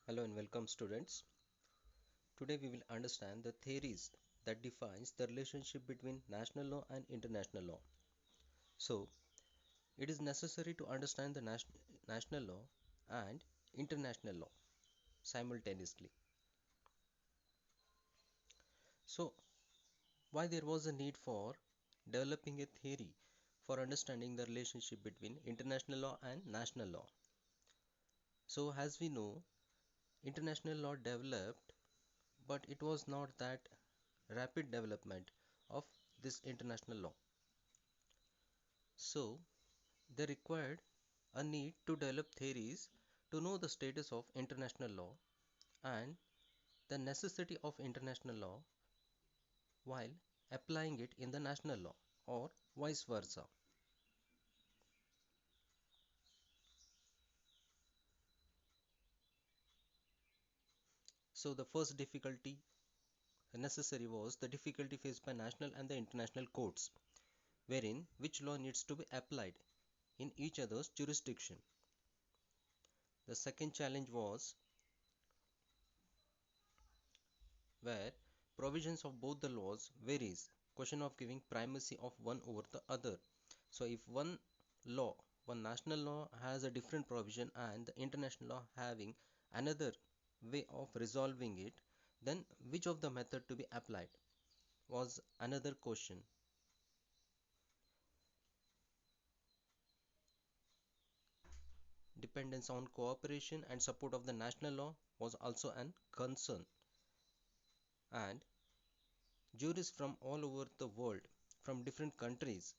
Hello and welcome students. Today we will understand the theories that defines the relationship between national law and international law. So, it is necessary to understand the national law and international law simultaneously. So, why there was a need for developing a theory for understanding the relationship between international law and national law? So, as we know, international law developed, but it was not that rapid development of this international law. So, they required a need to develop theories to know the status of international law and the necessity of international law while applying it in the national law or vice versa. So, the first difficulty necessary was the difficulty faced by national and the international courts, wherein which law needs to be applied in each other's jurisdiction. The second challenge was where provisions of both the laws varies, question of giving primacy of one over the other. So if law one national law has a different provision and the international law having another way of resolving it, then which of the method to be applied was another question. Dependence on cooperation and support of the national law was also an concern, and jurists from all over the world, from different countries,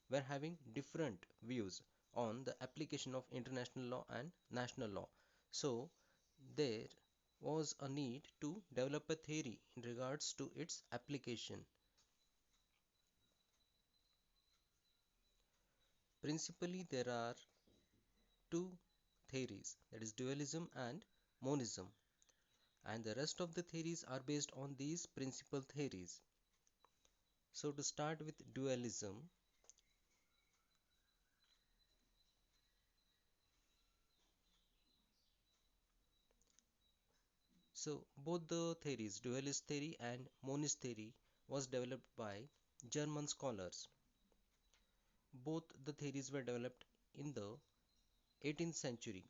were having different views on the application of international law and national law. So, there was a need to develop a theory in regards to its application. Principally, there are two theories, that is dualism and monism, and the rest of the theories are based on these principal theories. So, to start with dualism, so both the theories, dualist theory and monist theory, was developed by German scholars. Both the theories were developed in the 18th century,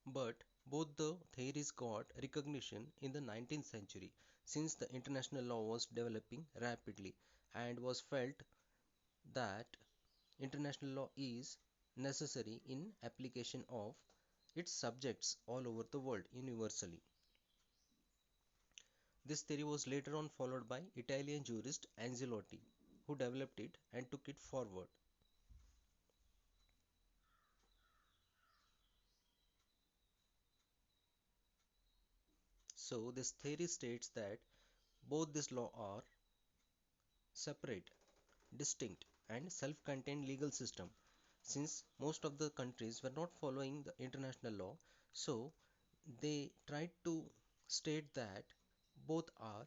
but both the theories got recognition in the 19th century since the international law was developing rapidly and was felt that international law is necessary in application of its subjects all over the world universally. This theory was later on followed by Italian jurist Ancelotti, who developed it and took it forward. So this theory states that both these laws are separate, distinct, and self-contained legal system. Since most of the countries were not following the international law, so they tried to state that both are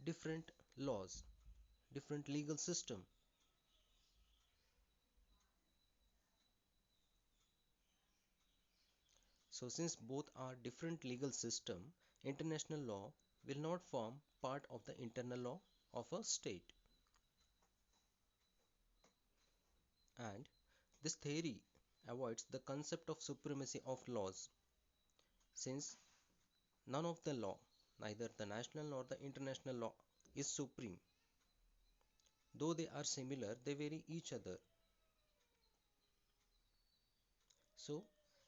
different laws, different legal system. So since both are different legal system, international law will not form part of the internal law of a state. And this theory avoids the concept of supremacy of laws, since none of the law, neither the national nor the international law, is supreme. Though they are similar, they vary each other. So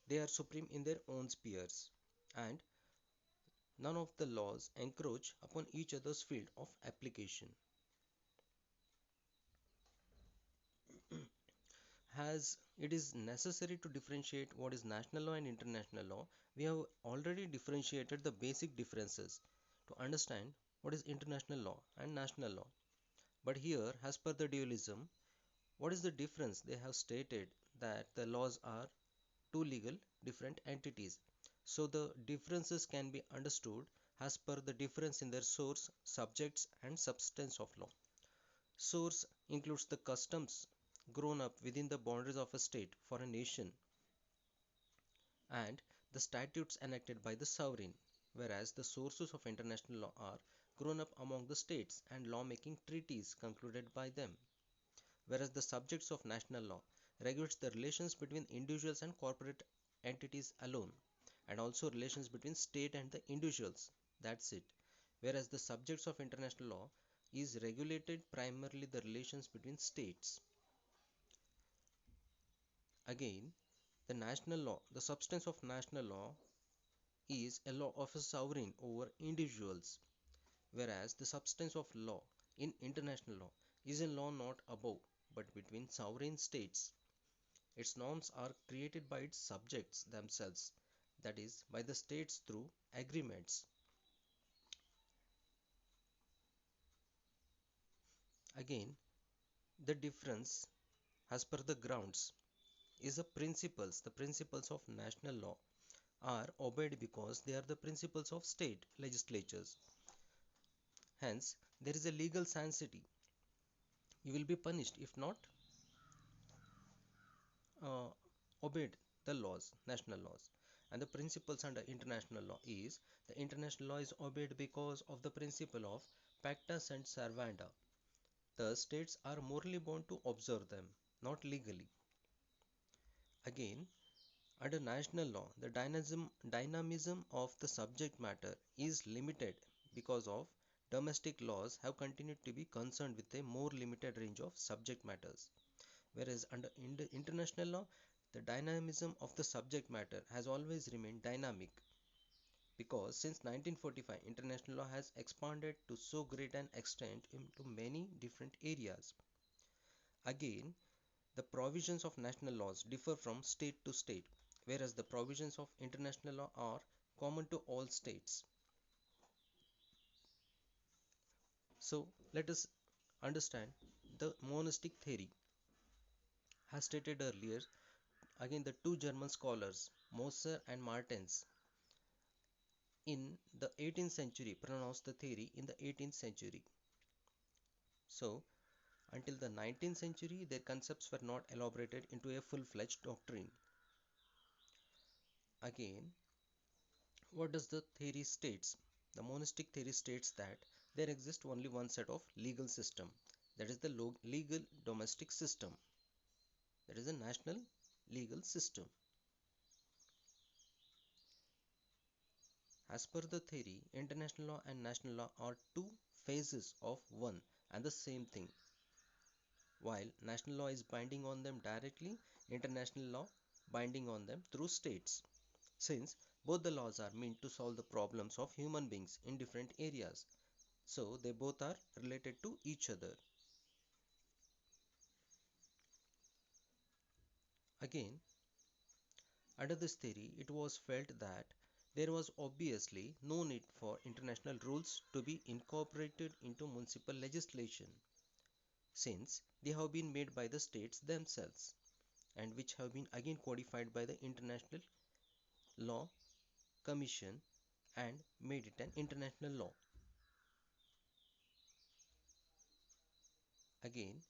they are supreme in their own spheres, and none of the laws encroach upon each other's field of application. As it is necessary to differentiate what is national law and international law, we have already differentiated the basic differences to understand what is international law and national law. But here, as per the dualism, what is the difference? They have stated that the laws are two legal different entities. So the differences can be understood as per the difference in their source, subjects, and substance of law. Source includes the customs grown up within the boundaries of a state for a nation, and the statutes enacted by the sovereign, whereas the sources of international law are grown up among the states and lawmaking treaties concluded by them, whereas the subjects of national law regulates the relations between individuals and corporate entities alone, and also relations between state and the individuals. That's it. Whereas the subjects of international law is regulated primarily the relations between states. Again, the national law, the substance of national law is a law of a sovereign over individuals, whereas the substance of law in international law is a law not above but between sovereign states. Its norms are created by its subjects themselves, that is, by the states through agreements. Again, the difference as per the grounds is the principles of national law are obeyed because they are the principles of state legislatures. Hence, there is a legal sanctity. You will be punished if not uh, obeyed the laws, national laws. And the principles under international law is the international law is obeyed because of the principle of pacta sunt servanda. The states are morally bound to observe them, not legally. Again, under national law, the dynamism of the subject matter is limited because of domestic laws have continued to be concerned with a more limited range of subject matters. Whereas under international law, the dynamism of the subject matter has always remained dynamic because since 1945, international law has expanded to so great an extent into many different areas. Again, the provisions of national laws differ from state to state, whereas the provisions of international law are common to all states. So, let us understand the monistic theory. As stated earlier, again the two German scholars, Moser and Martens, in the 18th century pronounced the theory in the 18th century. So, until the 19th century, their concepts were not elaborated into a full-fledged doctrine. Again, what does the theory states? The monistic theory states that there exists only one set of legal system, that is the legal domestic system, that is the national legal system. As per the theory, international law and national law are two phases of one and the same thing. While national law is binding on them directly, international law binding on them through states. Since both the laws are meant to solve the problems of human beings in different areas, so they both are related to each other. Again, under this theory, it was felt that there was obviously no need for international rules to be incorporated into municipal legislation, since they have been made by the states themselves and which have been again codified by the International Law Commission and made it an international law. Again,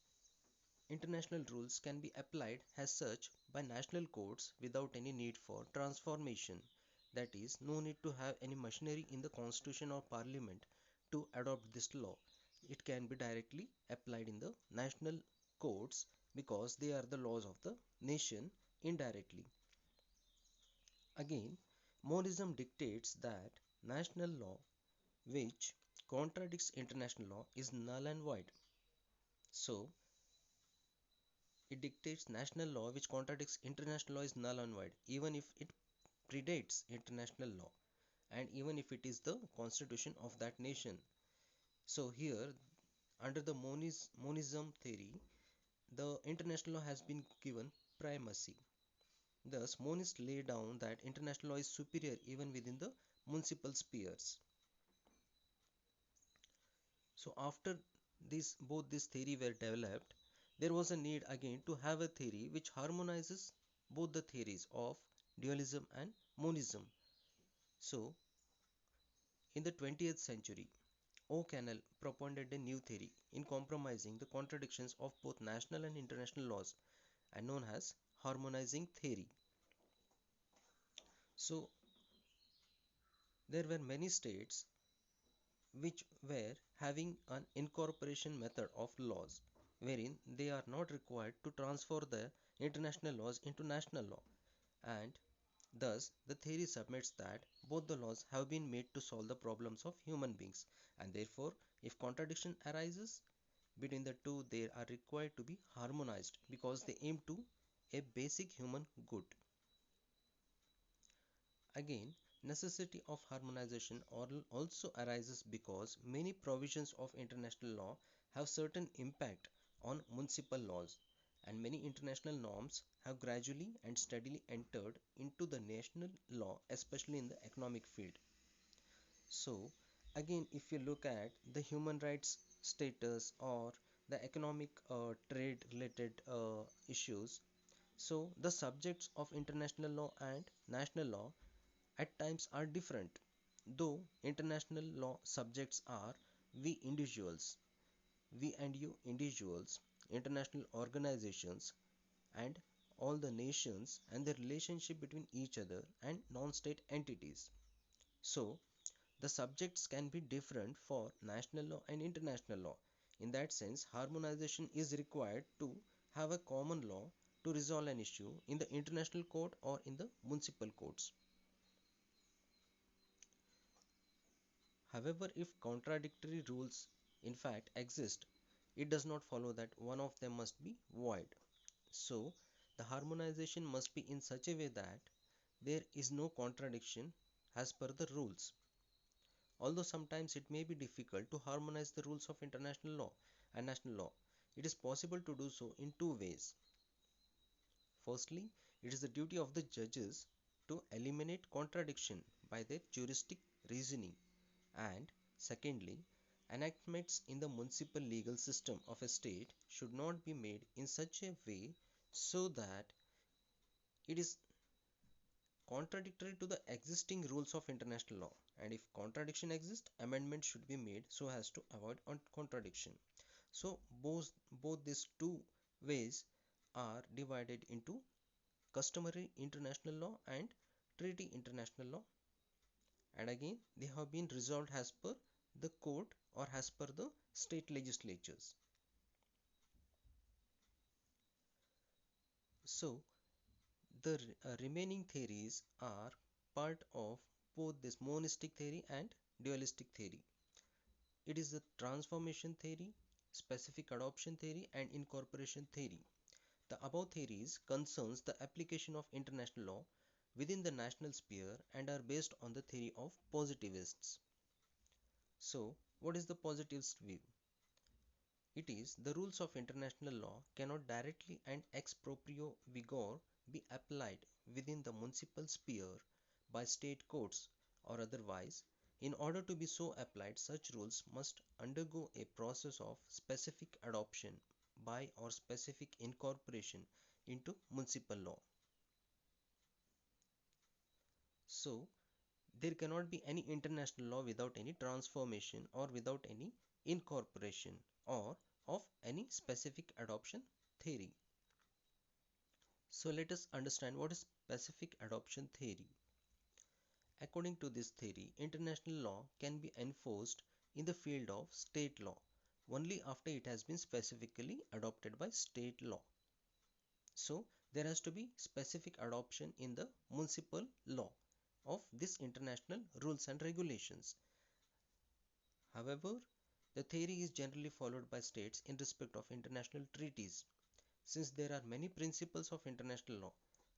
international rules can be applied as such by national courts without any need for transformation. That is, no need to have any machinery in the constitution or parliament to adopt this law. It can be directly applied in the national courts because they are the laws of the nation indirectly. Again, monism dictates that national law which contradicts international law is null and void. So, it dictates national law which contradicts international law is null and void, even if it predates international law and even if it is the constitution of that nation. So, here, under the monism theory, the international law has been given primacy. Thus, monists lay down that international law is superior even within the municipal spheres. So, after both these theory were developed, there was a need again to have a theory which harmonizes both the theories of dualism and monism. So, in the 20th century, O'Connell proposed a new theory in compromising the contradictions of both national and international laws and known as harmonizing theory. So there were many states which were having an incorporation method of laws, wherein they are not required to transfer the international laws into national law, and thus the theory submits that both the laws have been made to solve the problems of human beings, and therefore, if contradiction arises between the two, they are required to be harmonized because they aim to a basic human good. Again, necessity of harmonization also arises because many provisions of international law have certain impact on municipal laws, and many international norms have gradually and steadily entered into the national law, especially in the economic field. So, again, if you look at the human rights status or the economic trade related issues, so the subjects of international law and national law at times are different, though international law subjects are we individuals, we and you individuals, international organizations, and all the nations and the relationship between each other and non-state entities. So, the subjects can be different for national law and international law. In that sense, harmonization is required to have a common law to resolve an issue in the international court or in the municipal courts. However, if contradictory rules in fact exist, it does not follow that one of them must be void. So, the harmonization must be in such a way that there is no contradiction as per the rules. Although sometimes it may be difficult to harmonize the rules of international law and national law, it is possible to do so in two ways. Firstly, it is the duty of the judges to eliminate contradiction by their juristic reasoning, and secondly, enactments in the municipal legal system of a state should not be made in such a way so that it is contradictory to the existing rules of international law, and if contradiction exists, amendment should be made so as to avoid contradiction. So both these two ways are divided into customary international law and treaty international law, and again they have been resolved as per the court or as per the state legislatures. So the remaining theories are part of both this monistic theory and dualistic theory. It is the transformation theory, specific adoption theory, and incorporation theory. The above theories concerns the application of international law within the national sphere and are based on the theory of positivists. So, what is the positivist view? It is the rules of international law cannot directly and ex proprio vigor be applied within the municipal sphere by state courts or otherwise. In order to be so applied, such rules must undergo a process of specific adoption by or specific incorporation into municipal law. So, there cannot be any international law without any transformation or without any incorporation or of any specific adoption theory. So let us understand what is specific adoption theory. According to this theory, international law can be enforced in the field of state law only after it has been specifically adopted by state law. So there has to be specific adoption in the municipal law of this international rules and regulations. However, the theory is generally followed by states in respect of international treaties, since there are many principles of international law,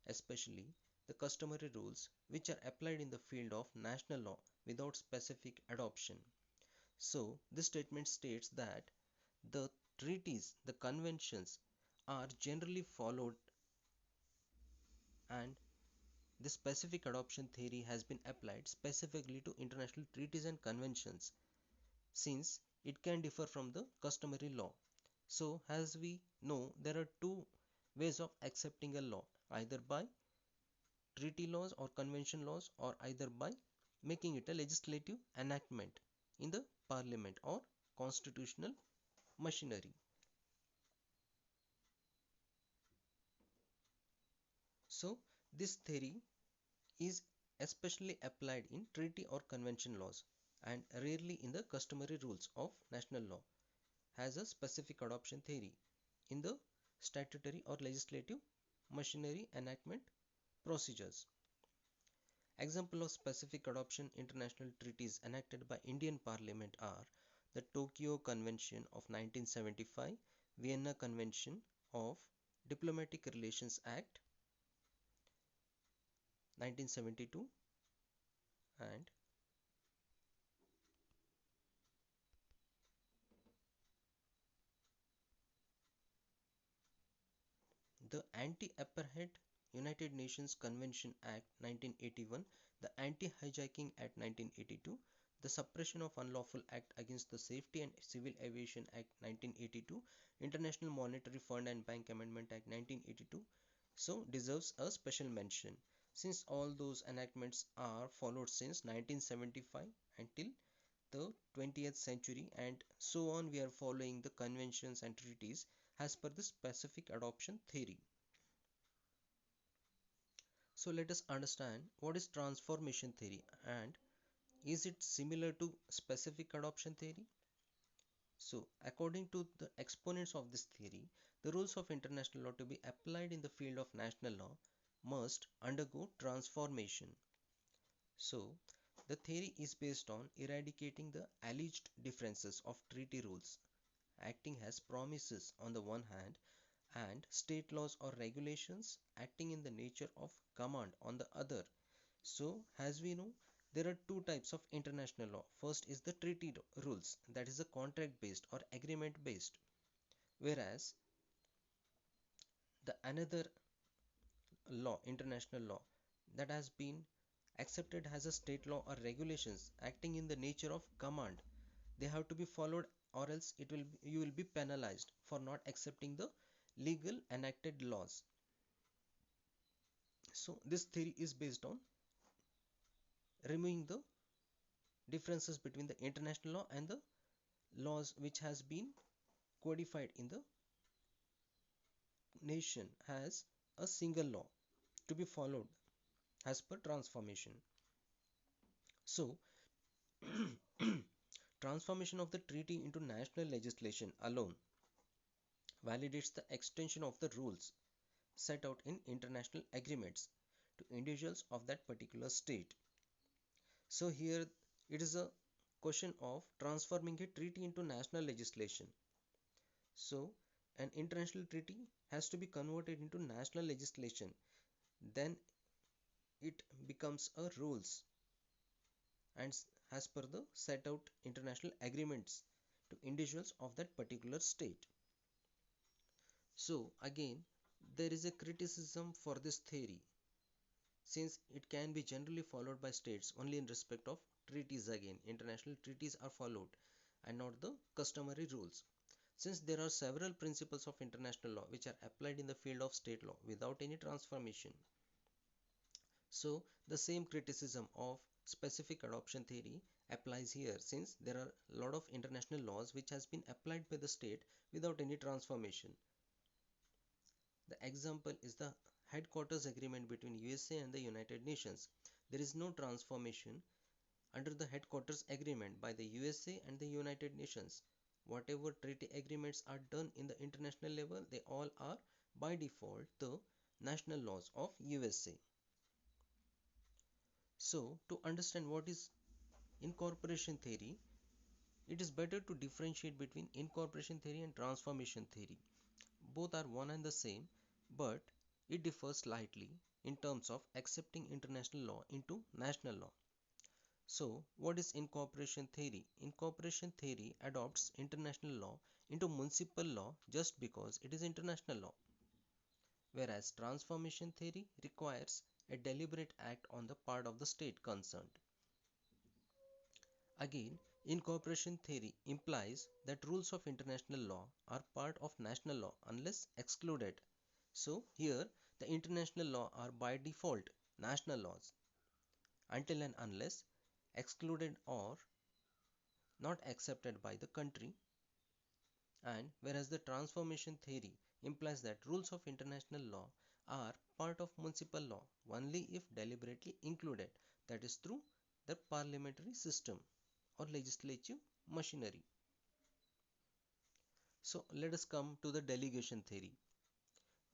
especially the customary rules, which are applied in the field of national law without specific adoption. So, this statement states that the treaties, the conventions, are generally followed, and the specific adoption theory has been applied specifically to international treaties and conventions, since it can differ from the customary law. So, as we know, there are two ways of accepting a law, either by treaty laws or convention laws, or either by making it a legislative enactment in the parliament or constitutional machinery. So, this theory is especially applied in treaty or convention laws and rarely in the customary rules of national law, has a specific adoption theory in the statutory or legislative machinery enactment procedures. Example of specific adoption international treaties enacted by Indian Parliament are the Tokyo Convention of 1975, Vienna Convention of Diplomatic Relations Act 1972, and the Anti-Apartheid United Nations Convention Act 1981, the Anti-Hijacking Act 1982, the Suppression of Unlawful Act Against the Safety and Civil Aviation Act 1982, International Monetary Fund and Bank Amendment Act 1982, so deserves a special mention since all those enactments are followed since 1975 until the 20th century, and so on we are following the conventions and treaties as per the specific adoption theory. So let us understand what is transformation theory and is it similar to specific adoption theory? So according to the exponents of this theory, the rules of international law to be applied in the field of national law must undergo transformation. So the theory is based on eradicating the alleged differences of treaty rules acting as promises on the one hand and state laws or regulations acting in the nature of command on the other. So, as we know, there are two types of international law. First is the treaty rules, that is a contract based or agreement based, whereas the another law, international law, that has been accepted as a state law or regulations acting in the nature of command. They have to be followed or else you will be penalized for not accepting the legal enacted laws. So this theory is based on removing the differences between the international law and the laws which has been codified in the nation as a single law to be followed as per transformation. So transformation of the treaty into national legislation alone validates the extension of the rules set out in international agreements to individuals of that particular state. So here it is a question of transforming a treaty into national legislation. So an international treaty has to be converted into national legislation. Then it becomes a rules and as per the set out international agreements to individuals of that particular state. So again, there is a criticism for this theory since it can be generally followed by states only in respect of treaties. Again, international treaties are followed and not the customary rules. Since there are several principles of international law which are applied in the field of state law without any transformation, so the same criticism of specific adoption theory applies here since there are a lot of international laws which has been applied by the state without any transformation. The example is the headquarters agreement between USA and the United Nations. There is no transformation under the headquarters agreement by the USA and the United Nations. Whatever treaty agreements are done in the international level, they all are by default the national laws of USA. So, to understand what is incorporation theory, it is better to differentiate between incorporation theory and transformation theory. Both are one and the same, but it differs slightly in terms of accepting international law into national law. So, what is incorporation theory? Incorporation theory adopts international law into municipal law just because it is international law, whereas transformation theory requires a deliberate act on the part of the state concerned. Again, incorporation theory implies that rules of international law are part of national law unless excluded. So, here the international law are by default national laws until and unless excluded or not accepted by the country, and whereas the transformation theory implies that rules of international law are part of municipal law only if deliberately included, that is, through the parliamentary system or legislative machinery. So, let us come to the delegation theory.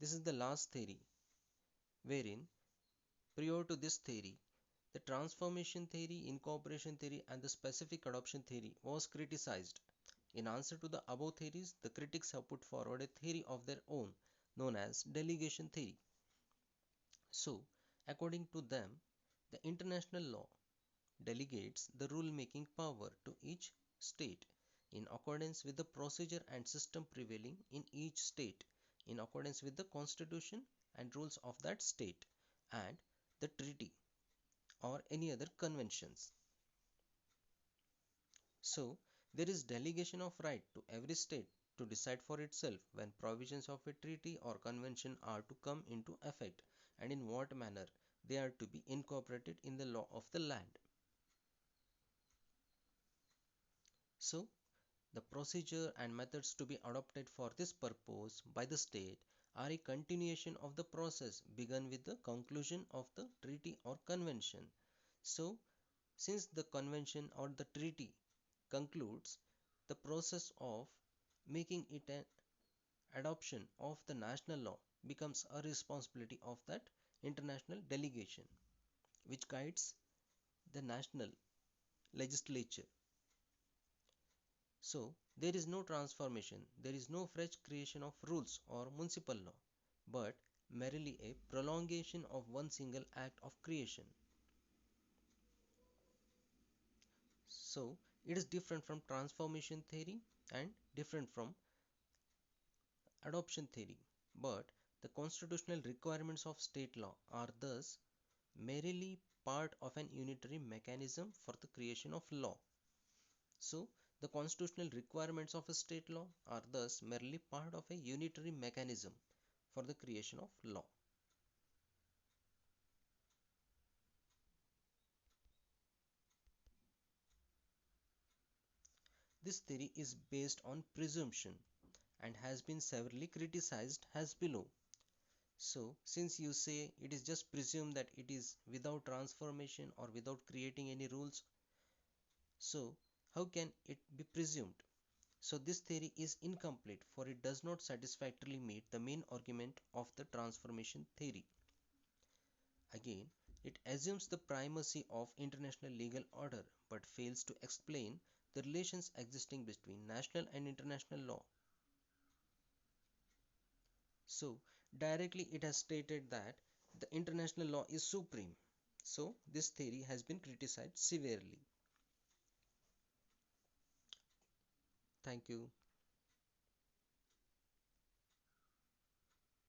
This is the last theory, wherein prior to this theory, the transformation theory, incorporation theory, and the specific adoption theory was criticized. In answer to the above theories, the critics have put forward a theory of their own known as delegation theory. So, according to them, the international law delegates the rule-making power to each state in accordance with the procedure and system prevailing in each state, in accordance with the constitution and rules of that state, and the treaty or any other conventions. So, there is delegation of right to every state to decide for itself when provisions of a treaty or convention are to come into effect and in what manner they are to be incorporated in the law of the land. So, the procedure and methods to be adopted for this purpose by the state are a continuation of the process begun with the conclusion of the treaty or convention. So, since the convention or the treaty concludes, the process of making it an adoption of the national law becomes a responsibility of that international delegation, which guides the national legislature. So, there is no transformation, there is no fresh creation of rules or municipal law, but merely a prolongation of one single act of creation. So, it is different from transformation theory and different from adoption theory, but the constitutional requirements of state law are thus merely part of an unitary mechanism for the creation of law. So, the constitutional requirements of a state law are thus merely part of a unitary mechanism for the creation of law. This theory is based on presumption and has been severely criticized as below. So, since you say it is just presumed that it is without transformation or without creating any rules, so how can it be presumed? So, this theory is incomplete for it does not satisfactorily meet the main argument of the transformation theory. Again, it assumes the primacy of international legal order but fails to explain the relations existing between national and international law. So, directly it has stated that the international law is supreme. So, this theory has been criticized severely. Thank you.